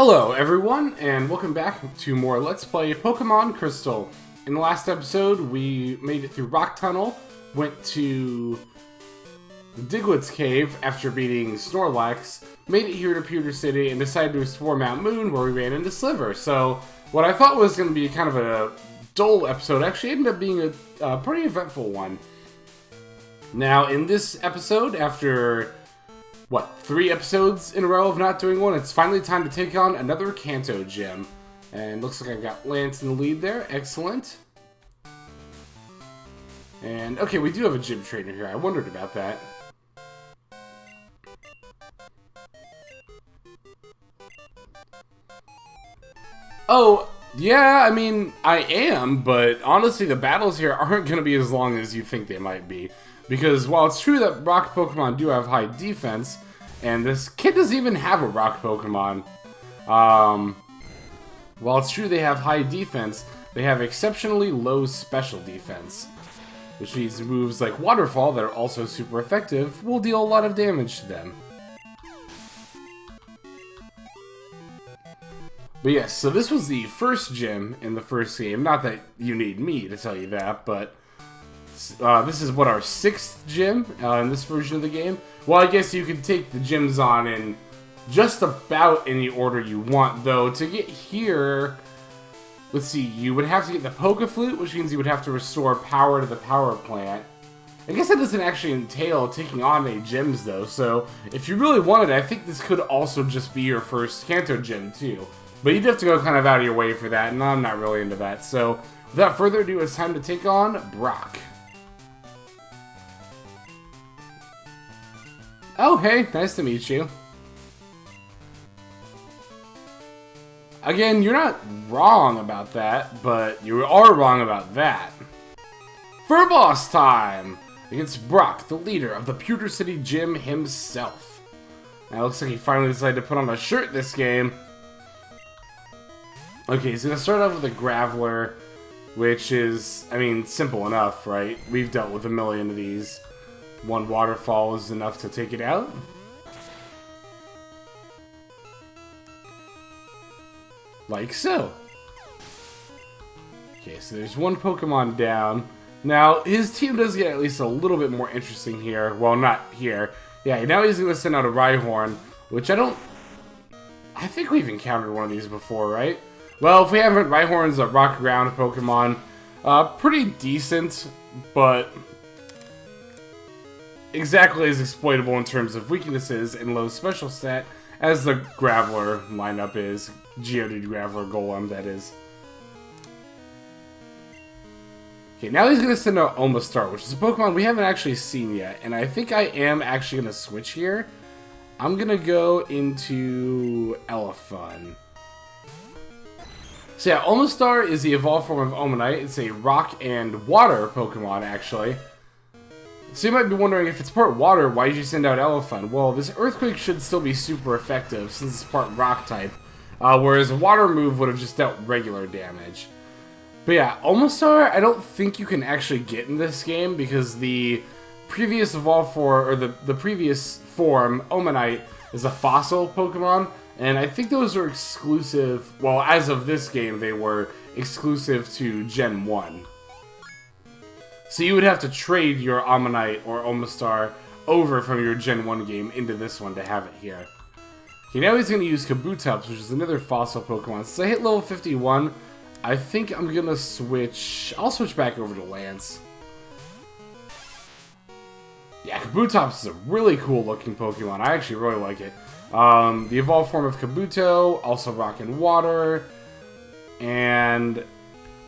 Hello everyone, and welcome back to more Let's Play Pokemon Crystal. In the last episode, we made it through Rock Tunnel, went to the Diglett's Cave after beating Snorlax, made it here to Pewter City, and decided to explore Mount Moon where we ran into Sliver. So, what I thought was going to be kind of a dull episode actually ended up being a pretty eventful one. Now, in this episode, after 3 episodes in a row of not doing one, it's finally time to take on another Kanto gym. And looks like I've got Lance in the lead there. Excellent. And, okay, we do have a gym trainer here. I wondered about that. Oh, yeah, I mean, I am, but honestly, the battles here aren't going to be as long as you think they might be. Because while it's true that rock Pokemon do have high defense, and this kid doesn't even have a rock Pokemon, while it's true they have high defense, they have exceptionally low special defense. Which means moves like Waterfall, that are also super effective, will deal a lot of damage to them. But yes, so this was the first gym in the first game. Not that you need me to tell you that, but this is our 6th gym in this version of the game. Well, I guess you could take the gyms on in just about any order you want, though. To get here, let's see, you would have to get the Poke Flute, which means you would have to restore power to the power plant. I guess that doesn't actually entail taking on any gyms, though, so if you really wanted, I think this could also just be your first Kanto gym, too. But you'd have to go kind of out of your way for that, and I'm not really into that. So, without further ado, it's time to take on Brock. Oh, hey, nice to meet you. Again, you're not wrong about that, but you are wrong about that. For boss time! Against Brock, the leader of the Pewter City Gym himself. Now, it looks like he finally decided to put on a shirt this game. Okay, he's going to start off with a Graveler, which is, I mean, simple enough, right? We've dealt with a million of these. One Waterfall is enough to take it out. Like so. Okay, so there's one Pokemon down. Now, his team does get at least a little bit more interesting here. Well, not here. Yeah, now he's going to send out a Rhyhorn, which I think we've encountered one of these before, right? Well, if we haven't, Rhyhorn's a rock ground Pokemon. Pretty decent, but exactly as exploitable in terms of weaknesses and low special stat as the Graveler lineup is. Geodude Graveler Golem, that is. Okay, now he's going to send out Omastar, which is a Pokemon we haven't actually seen yet. And I think I am actually going to switch here. I'm going to go into Elephant. So yeah, Omastar is the evolved form of Omanite. It's a rock and water Pokemon, actually. So you might be wondering, if it's part water, why did you send out Elephant? Well, this Earthquake should still be super effective, since it's part rock type. Whereas a water move would have just dealt regular damage. But yeah, Omastar, I don't think you can actually get in this game, because the previous evolved form, or the previous form, Omanite, is a fossil Pokemon. And I think those are exclusive, well, as of this game, they were exclusive to Gen 1. So you would have to trade your Omanite or Omastar over from your Gen 1 game into this one to have it here. Okay, now he's going to use Kabutops, which is another fossil Pokemon. Since I hit level 51, I think I'm going to switch, I'll switch back over to Lance. Yeah, Kabutops is a really cool looking Pokemon. I actually really like it. The evolved form of Kabuto, also rock and water, and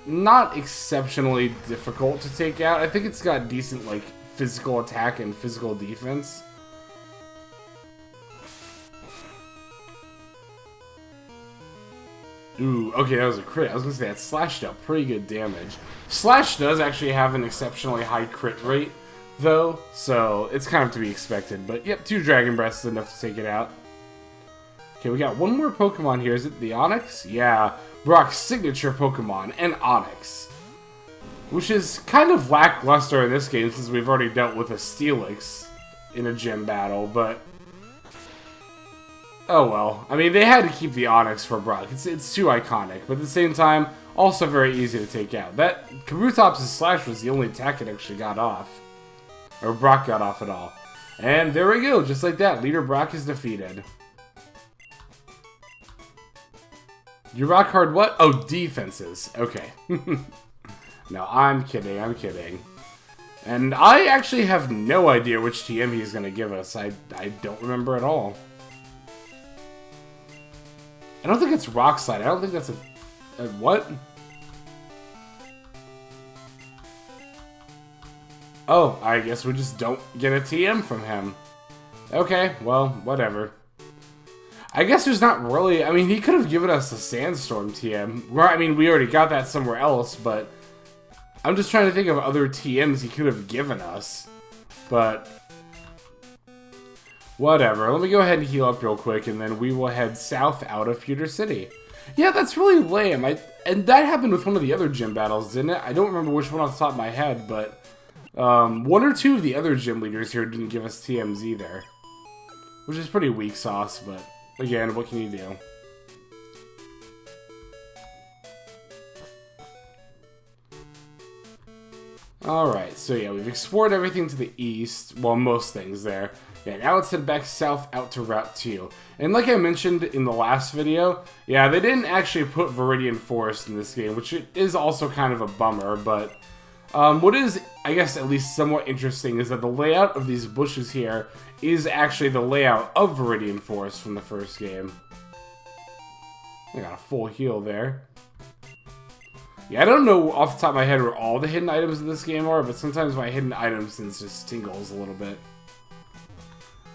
not exceptionally difficult to take out. I think it's got decent, like, physical attack and physical defense. Ooh, okay, that was a crit. I was gonna say that Slash dealt pretty good damage. Slash does actually have an exceptionally high crit rate, though, so it's kind of to be expected. But yep, 2 Dragon Breaths is enough to take it out. Okay, we got one more Pokemon here. Is it the Onix? Yeah, Brock's signature Pokemon, an Onix. Which is kind of lackluster in this game, since we've already dealt with a Steelix in a gym battle, but Oh well. I mean, they had to keep the Onyx for Brock. It's too iconic, but at the same time, also very easy to take out. That Kabutops' slash was the only attack it actually got off. Or Brock got off at all. And there we go, just like that. Leader Brock is defeated. You rock hard what? Oh, defenses. Okay. No, I'm kidding, I'm kidding. And I actually have no idea which TM he's going to give us. I don't remember at all. I don't think it's Rock Slide. I don't think that's a what? Oh, I guess we just don't get a TM from him. Okay, well, whatever. I guess there's not really... I mean, he could have given us a Sandstorm TM. I mean, we already got that somewhere else, but... I'm just trying to think of other TMs he could have given us. But... whatever. Let me go ahead and heal up real quick, and then we will head south out of Pewter City. Yeah, that's really lame. And that happened with one of the other gym battles, didn't it? I don't remember which one off the top of my head, but... one or two of the other gym leaders here didn't give us TMs either. Which is pretty weak sauce, but... again, what can you do? Alright, so yeah, we've explored everything to the east. Well, most things there. Yeah, now let's head back south out to Route 2. And like I mentioned in the last video, yeah, they didn't actually put Viridian Forest in this game, which is also kind of a bummer, but... what is, I guess, at least somewhat interesting is that the layout of these bushes here is actually the layout of Viridian Forest from the first game. I got a full heal there. Yeah, I don't know off the top of my head where all the hidden items in this game are, but sometimes my hidden item sense just tingles a little bit.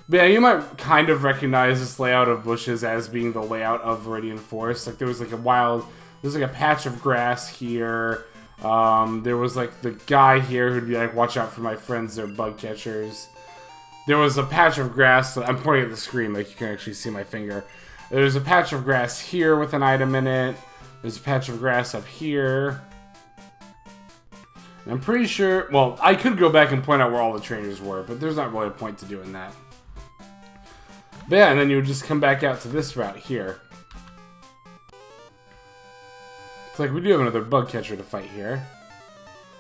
But yeah, you might kind of recognize this layout of bushes as being the layout of Viridian Forest. Like, there was like a patch of grass here. There was like the guy here who'd be like, watch out for my friends, they're bug catchers. There was a patch of grass, I'm pointing at the screen like you can actually see my finger. There's a patch of grass here with an item in it. There's a patch of grass up here. And I'm pretty sure, well, I could go back and point out where all the trainers were, but there's not really a point to doing that. But yeah, and then you would just come back out to this route here. It's like, we do have another bug catcher to fight here.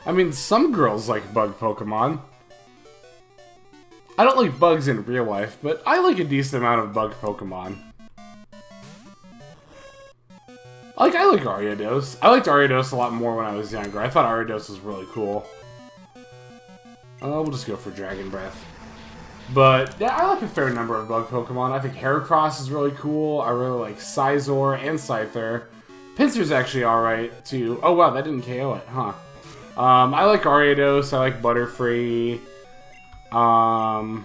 I mean, some girls like bug Pokemon. I don't like bugs in real life, but I like a decent amount of bug Pokemon. I like Ariados. I liked Ariados a lot more when I was younger. I thought Ariados was really cool. We'll just go for Dragon Breath. But, yeah, I like a fair number of bug Pokemon. I think Heracross is really cool. I really like Scizor and Scyther. Pinsir's actually alright, too. Oh, wow, that didn't KO it, huh? I like Ariados. I like Butterfree. What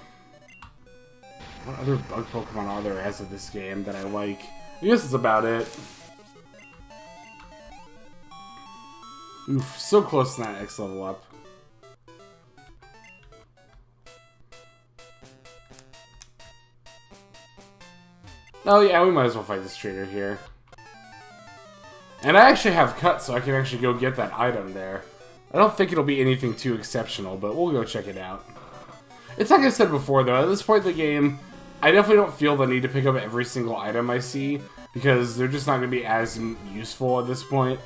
other bug Pokemon are there as of this game that I like? I guess that's about it. Oof, so close to that X level up. Oh yeah, we might as well fight this trainer here. And I actually have Cut, so I can actually go get that item there. I don't think it'll be anything too exceptional, but we'll go check it out. It's like I said before, though, at this point in the game, I definitely don't feel the need to pick up every single item I see, because they're just not going to be as useful at this point.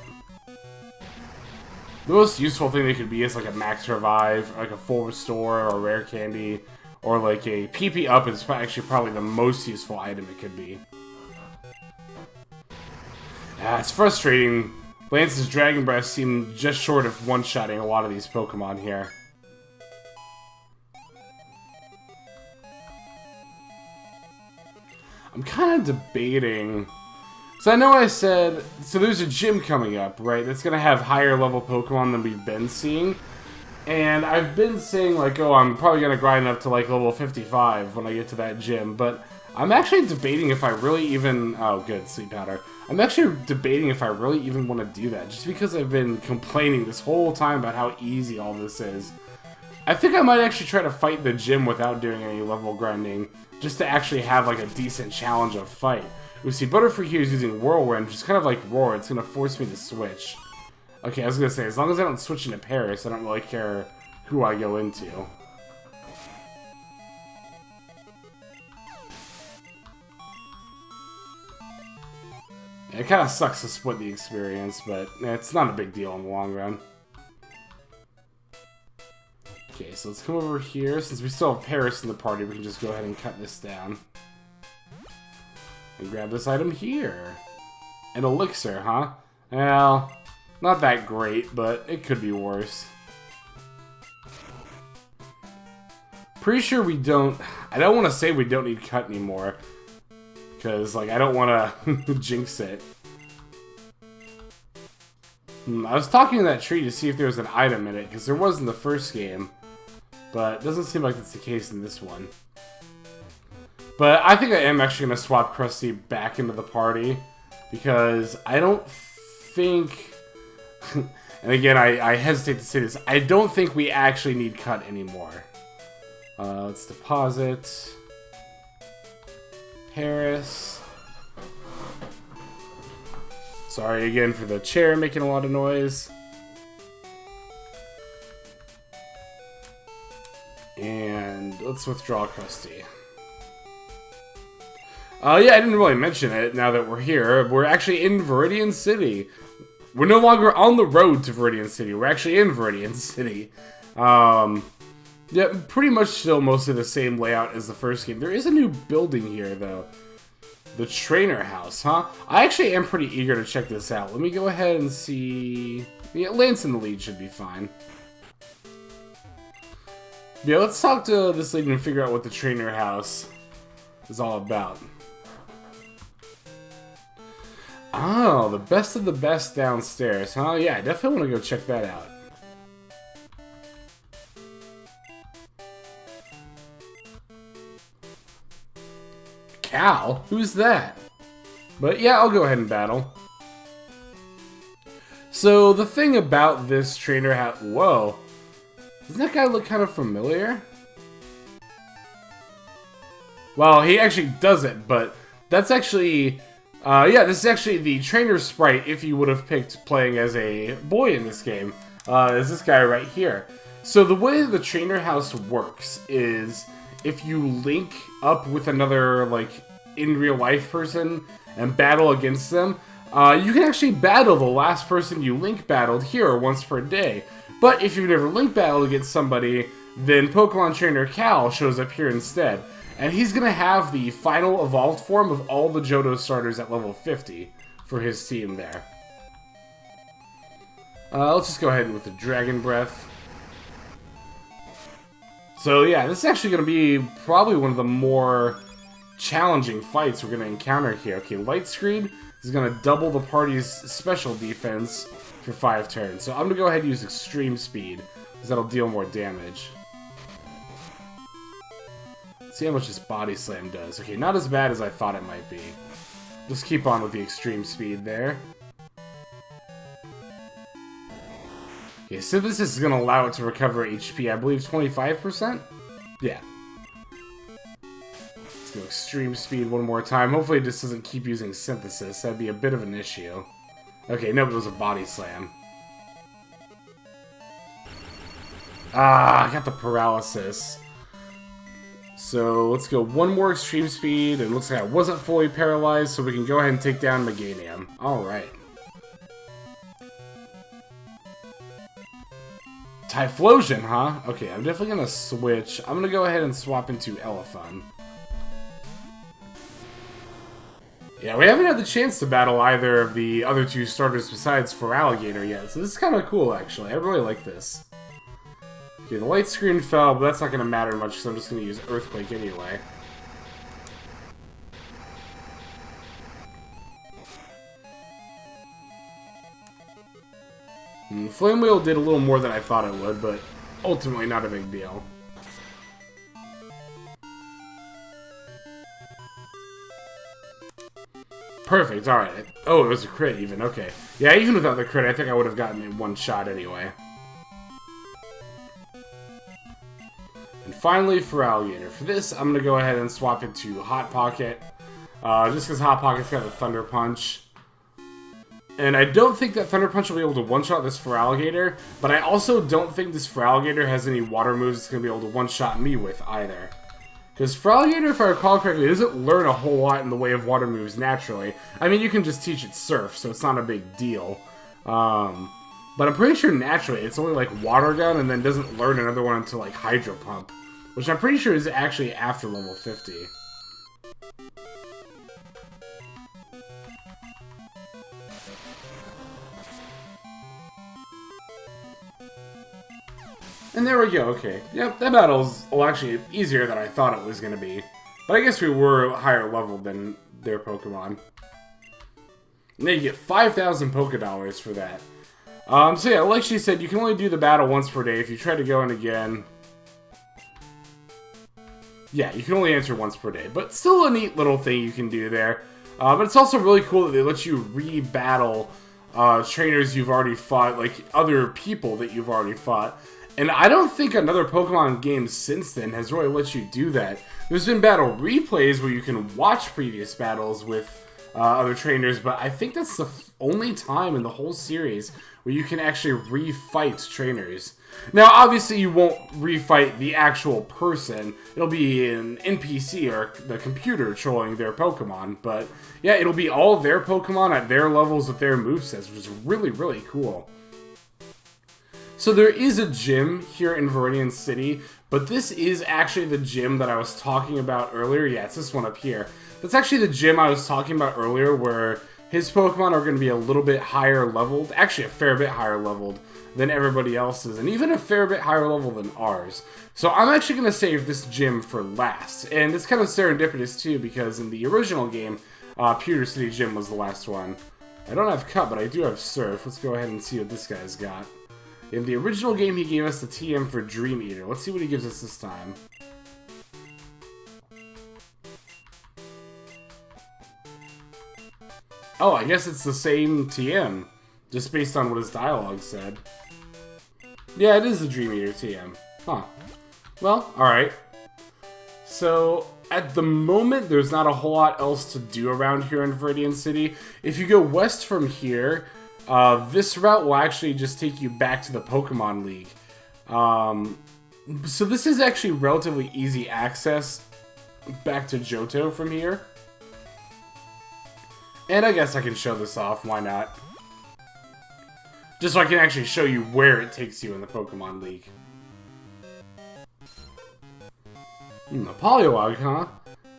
The most useful thing they could be is like a Max Revive, like a Full Restore, or a Rare Candy, or like a PP Up is actually probably the most useful item it could be. Yeah, it's frustrating. Lance's Dragon Breath seemed just short of one-shotting a lot of these Pokemon here. I'm kind of debating... So I know I said... So there's a gym coming up, right? That's going to have higher level Pokemon than we've been seeing. And I've been saying, like, oh, I'm probably going to grind up to, like, level 55 when I get to that gym. But I'm actually debating if I really even... Oh, good, Sleep Powder. I'm actually debating if I really even want to do that. Just because I've been complaining this whole time about how easy all this is. I think I might actually try to fight the gym without doing any level grinding. Just to actually have, like, a decent challenge of fight. We see Butterfree here is using Whirlwind, which is kind of like Roar. It's going to force me to switch. Okay, I was going to say, as long as I don't switch into Paris, I don't really care who I go into. It kind of sucks to split the experience, but it's not a big deal in the long run. Okay, so let's come over here. Since we still have Paris in the party, we can just go ahead and cut this down. And grab this item here. An elixir, huh? Well, not that great, but it could be worse. Pretty sure we don't... I don't want to say we don't need cut anymore. Because, like, I don't want to jinx it. I was talking to that tree to see if there was an item in it, because there was in the first game. But it doesn't seem like that's the case in this one. But I think I am actually going to swap Krusty back into the party. Because I don't think... and again, I hesitate to say this. I don't think we actually need cut anymore. Let's deposit... Paris. Sorry again for the chair making a lot of noise. And let's withdraw Krusty. Yeah, I didn't really mention it now that we're here. We're actually in Viridian City. We're no longer on the road to Viridian City. We're actually in Viridian City. Yeah, pretty much still mostly the same layout as the first game. There is a new building here, though. The trainer house, huh? I actually am pretty eager to check this out. Let me go ahead and see... Yeah, Lance in the lead should be fine. Yeah, let's talk to this lady and figure out what the trainer house is all about. Oh, the best of the best downstairs, huh? Yeah, I definitely want to go check that out. Cal? Who's that? But yeah, I'll go ahead and battle. So, the thing about this trainer house... Whoa. Doesn't that guy look kind of familiar? Well, he actually doesn't, but that's actually... yeah, this is actually the trainer sprite if you would have picked playing as a boy in this game. Is this guy right here. So the way the trainer house works is if you link up with another, like, in real life person and battle against them, you can actually battle the last person you link battled here once per day. But if you've never link battled against somebody, then Pokemon Trainer Cal shows up here instead. And he's going to have the final evolved form of all the Johto starters at level 50 for his team there. Let's just go ahead with the Dragon Breath. So yeah, this is actually going to be probably one of the more challenging fights we're going to encounter here. Okay, Light Screen is going to double the party's special defense for 5 turns. So I'm going to go ahead and use Extreme Speed, because that'll deal more damage. Let's see how much this Body Slam does. Okay, not as bad as I thought it might be. Just keep on with the Extreme Speed there. Okay, Synthesis is going to allow it to recover HP, I believe 25%? Yeah. Let's go Extreme Speed one more time. Hopefully it just doesn't keep using Synthesis. That'd be a bit of an issue. Okay, no, but it was a Body Slam. Ah, I got the Paralysis. So let's go one more Extreme Speed, and it looks like I wasn't fully paralyzed, so we can go ahead and take down Meganium. Alright. Typhlosion, huh? Okay, I'm definitely gonna switch. I'm gonna go ahead and swap into Elephant. Yeah, we haven't had the chance to battle either of the other 2 starters besides Feraligatr yet, so this is kind of cool, actually. I really like this. Okay, the Light Screen fell, but that's not going to matter much because I'm just going to use Earthquake anyway. Flame Wheel did a little more than I thought it would, but ultimately not a big deal. Perfect, alright. Oh, it was a crit even, okay. Yeah, even without the crit, I think I would have gotten it in one shot anyway. And finally, Feraligatr. For this, I'm going to go ahead and swap it to Hot Pocket. Just because Hot Pocket's got the Thunder Punch. And I don't think that Thunder Punch will be able to one-shot this Feraligatr, but I also don't think this Feraligatr has any water moves it's going to be able to one-shot me with either. Because Froligator, if I recall correctly, doesn't learn a whole lot in the way of water moves naturally. I mean, you can just teach it Surf, so it's not a big deal. But I'm pretty sure naturally it's only like Water Gun and then doesn't learn another one until like Hydro Pump. Which I'm pretty sure is actually after level 50. And there we go, okay. Yep, that battle's actually easier than I thought it was going to be. But I guess we were higher level than their Pokemon. And then you get 5,000 Pokédollars for that. So yeah, like she said, you can only do the battle once per day. If you try to go in again... Yeah, you can only answer once per day. But still a neat little thing you can do there. But it's also really cool that they let you re-battle trainers you've already fought, like other people that you've already fought. And I don't think another Pokemon game since then has really let you do that. There's been battle replays where you can watch previous battles with other trainers, but I think that's the only time in the whole series where you can actually re-fight trainers. Now, obviously, you won't re-fight the actual person. It'll be an NPC or the computer trolling their Pokemon. But, yeah, it'll be all their Pokemon at their levels with their movesets, which is really, really cool. So there is a gym here in Viridian City, but this is actually the gym that I was talking about earlier. Yeah, it's this one up here. That's actually the gym I was talking about earlier where his Pokemon are going to be a little bit higher leveled, actually a fair bit higher leveled than everybody else's, and even a fair bit higher level than ours. So I'm actually going to save this gym for last, and it's kind of serendipitous too because in the original game, Pewter City Gym was the last one. I don't have Cut, but I do have Surf. Let's go ahead and see what this guy's got. In the original game, he gave us the TM for Dream Eater. Let's see what he gives us this time. Oh, I guess it's the same TM, just based on what his dialogue said. Yeah, it is the Dream Eater TM. Huh. Well, alright. So, at the moment, there's not a whole lot else to do around here in Viridian City. If you go west from here... this route will actually just take you back to the Pokemon League. So this is actually relatively easy access back to Johto from here. And I guess I can show this off, why not? Just so I can actually show you where it takes you in the Pokemon League. The Poliwag, huh?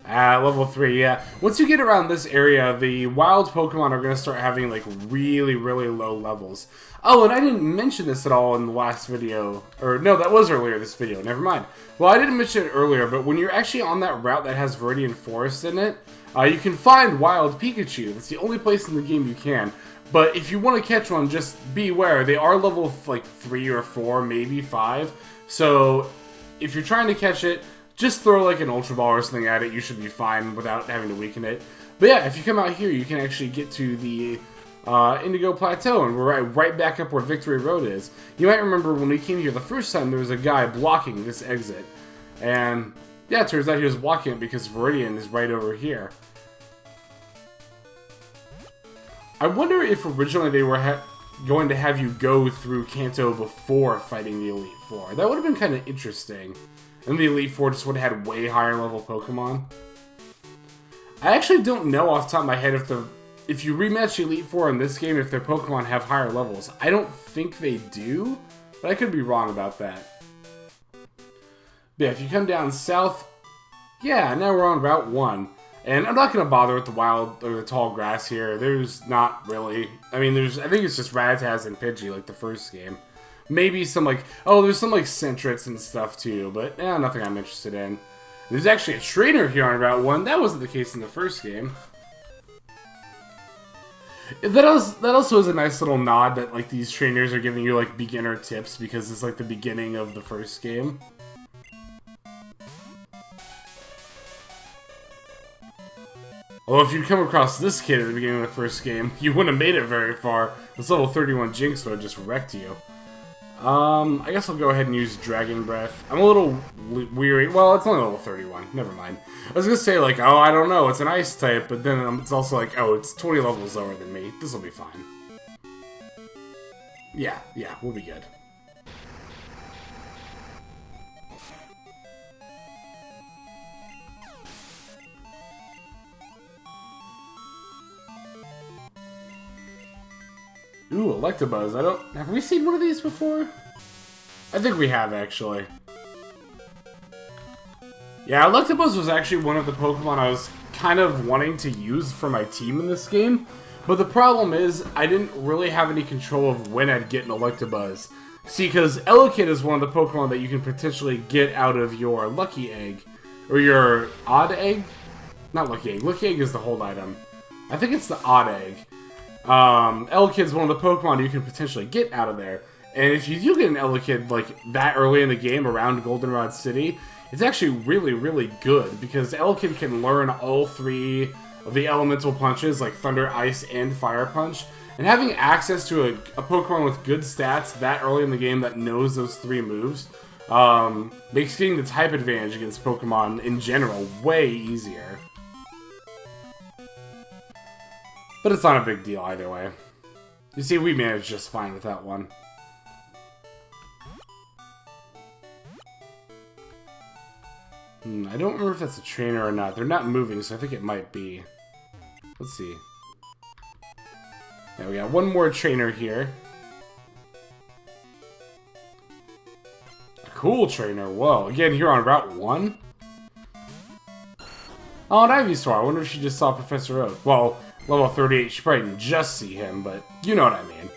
Level 3, yeah. Once you get around this area, the wild Pokemon are going to start having, like, really, really low levels. Oh, and I didn't mention this at all in the last video. Or, no, that was earlier this video. Never mind. Well, I didn't mention it earlier, but when you're actually on that route that has Viridian Forest in it, you can find wild Pikachu. That's the only place in the game you can. But if you want to catch one, just beware. They are level, like, 3 or 4, maybe 5. So, if you're trying to catch it... just throw like an Ultra Ball or something at it, you should be fine without having to weaken it. But yeah, if you come out here, you can actually get to the Indigo Plateau, and we're right back up where Victory Road is. You might remember when we came here the first time, there was a guy blocking this exit. And yeah, it turns out he was blocking it because Viridian is right over here. I wonder if originally they were going to have you go through Kanto before fighting the Elite Four. That would have been kind of interesting. And the Elite Four just would have had way higher level Pokemon. I actually don't know off the top of my head if you rematch the Elite Four in this game, if their Pokemon have higher levels. I don't think they do, but I could be wrong about that. But yeah, if you come down south, yeah, now we're on Route 1. And I'm not going to bother with the wild or the tall grass here. There's not really. I mean, I think it's just Rattaz and Pidgey like the first game. Maybe some like, oh, there's some like Sentrets and stuff too, but nothing I'm interested in. There's actually a trainer here on Route 1. That wasn't the case in the first game. That also is a nice little nod that like these trainers are giving you like beginner tips because it's like the beginning of the first game. Well, if you come across this kid at the beginning of the first game, you wouldn't have made it very far. This level 31 Jinx would have just wrecked you. I guess I'll go ahead and use Dragon Breath. I'm a little weary. Well, it's only level 31. Never mind. I was gonna say, like, oh, I don't know. It's an ice type, but then it's also like, oh, it's 20 levels lower than me. This will be fine. Yeah, we'll be good. Ooh, Electabuzz. Have we seen one of these before? I think we have, actually. Yeah, Electabuzz was actually one of the Pokemon I was kind of wanting to use for my team in this game. But the problem is, I didn't really have any control of when I'd get an Electabuzz. See, because Elekid is one of the Pokemon that you can potentially get out of your Lucky Egg. Or your Odd Egg? Not Lucky Egg. Lucky Egg is the hold item. I think it's the Odd Egg. Elekid's one of the Pokemon you can potentially get out of there. And if you do get an Elekid, like, that early in the game around Goldenrod City, it's actually really, really good. Because Elekid can learn all 3 of the elemental punches, like Thunder, Ice, and Fire Punch. And having access to a Pokemon with good stats that early in the game that knows those 3 moves, makes getting the type advantage against Pokemon in general way easier. But it's not a big deal either way. You see, we managed just fine with that one. I don't remember if that's a trainer or not. They're not moving, so I think it might be. Let's see. Now we got one more trainer here. A cool trainer. Whoa. Again, here on Route 1? Oh, an Ivysaur. I wonder if she just saw Professor Oak. Well, level 38, she probably didn't just see him, but you know what I mean.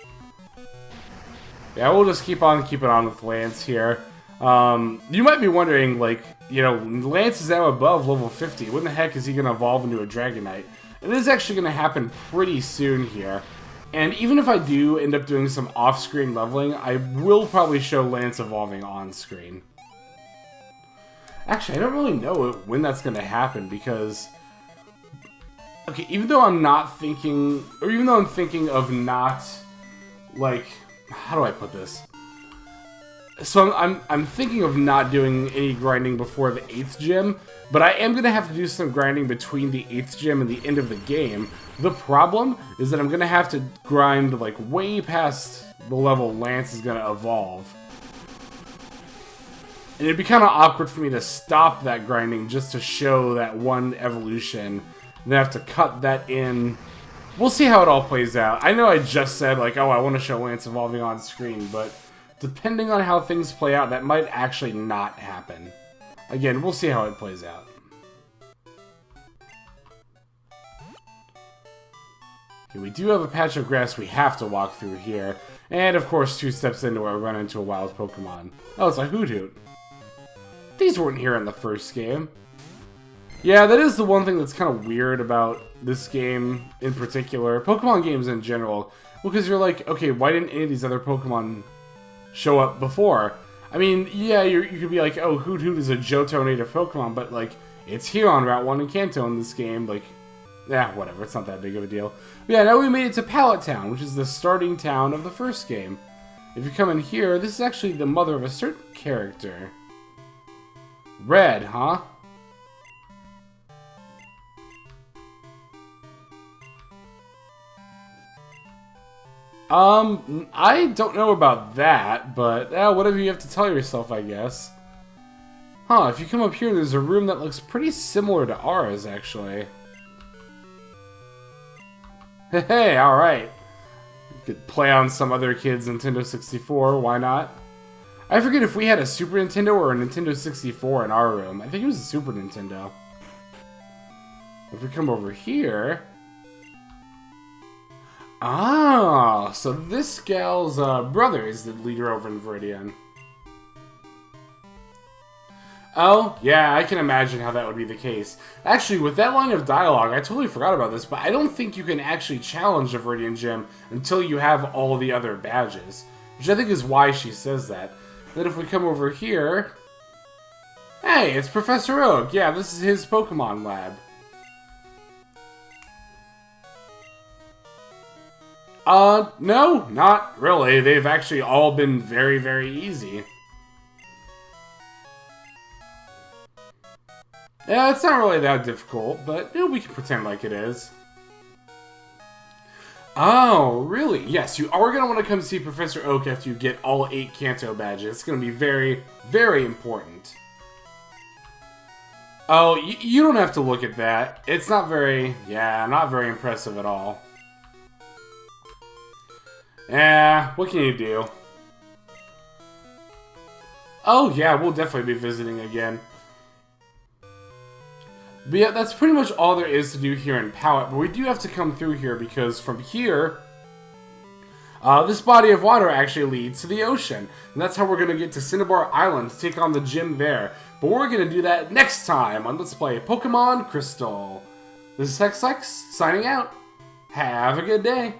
Yeah, we'll just keep on keeping on with Lance here. You might be wondering, like, you know, Lance is now above level 50. When the heck is he going to evolve into a Dragonite? It is actually going to happen pretty soon here. And even if I do end up doing some off-screen leveling, I will probably show Lance evolving on-screen. Actually, I don't really know when that's going to happen because... Okay, even though I'm not thinking... Or even though I'm thinking of not... Like... How do I put this? So I'm thinking of not doing any grinding before the 8th gym, but I am going to have to do some grinding between the 8th gym and the end of the game. The problem is that I'm going to have to grind like way past the level Lance is going to evolve. And it'd be kind of awkward for me to stop that grinding just to show that one evolution, and then have to cut that in. We'll see how it all plays out. I know I just said like, oh, I want to show Lance evolving on screen, but depending on how things play out, that might actually not happen. Again, we'll see how it plays out. Okay, we do have a patch of grass we have to walk through here. And, of course, 2 steps into where we run into a wild Pokemon. Oh, it's a Hoothoot. These weren't here in the first game. Yeah, that is the one thing that's kind of weird about this game in particular. Pokemon games in general. Because you're like, okay, why didn't any of these other Pokemon show up before? I mean, yeah, you could be like, oh, Hoothoot is a Johto native Pokemon, but, like, it's here on Route 1 in Kanto in this game, like, yeah, whatever, it's not that big of a deal. But yeah, now we made it to Pallet Town, which is the starting town of the first game. If you come in here, this is actually the mother of a certain character. Red, huh? I don't know about that, but whatever you have to tell yourself, I guess. Huh, if you come up here, there's a room that looks pretty similar to ours, actually. Hey, alright. Could play on some other kid's Nintendo 64, why not? I forget if we had a Super Nintendo or a Nintendo 64 in our room. I think it was a Super Nintendo. If we come over here... Ah, so this gal's brother is the leader over in Viridian. Oh, yeah, I can imagine how that would be the case. Actually, with that line of dialogue, I totally forgot about this, but I don't think you can actually challenge the Viridian Gym until you have all the other badges. Which I think is why she says that. Then if we come over here... Hey, it's Professor Oak. Yeah, this is his Pokemon lab. No, not really. They've actually all been very, very easy. Yeah, it's not really that difficult, but we can pretend like it is. Oh, really? Yes, you are going to want to come see Professor Oak after you get all 8 Kanto badges. It's going to be very, very important. Oh, you don't have to look at that. It's not very, not very impressive at all. What can you do? Oh yeah, we'll definitely be visiting again. But yeah, that's pretty much all there is to do here in Pallet. But we do have to come through here because from here, this body of water actually leads to the ocean. And that's how we're going to get to Cinnabar Island to take on the gym there. But we're going to do that next time on Let's Play Pokemon Crystal. This is Hex signing out. Have a good day.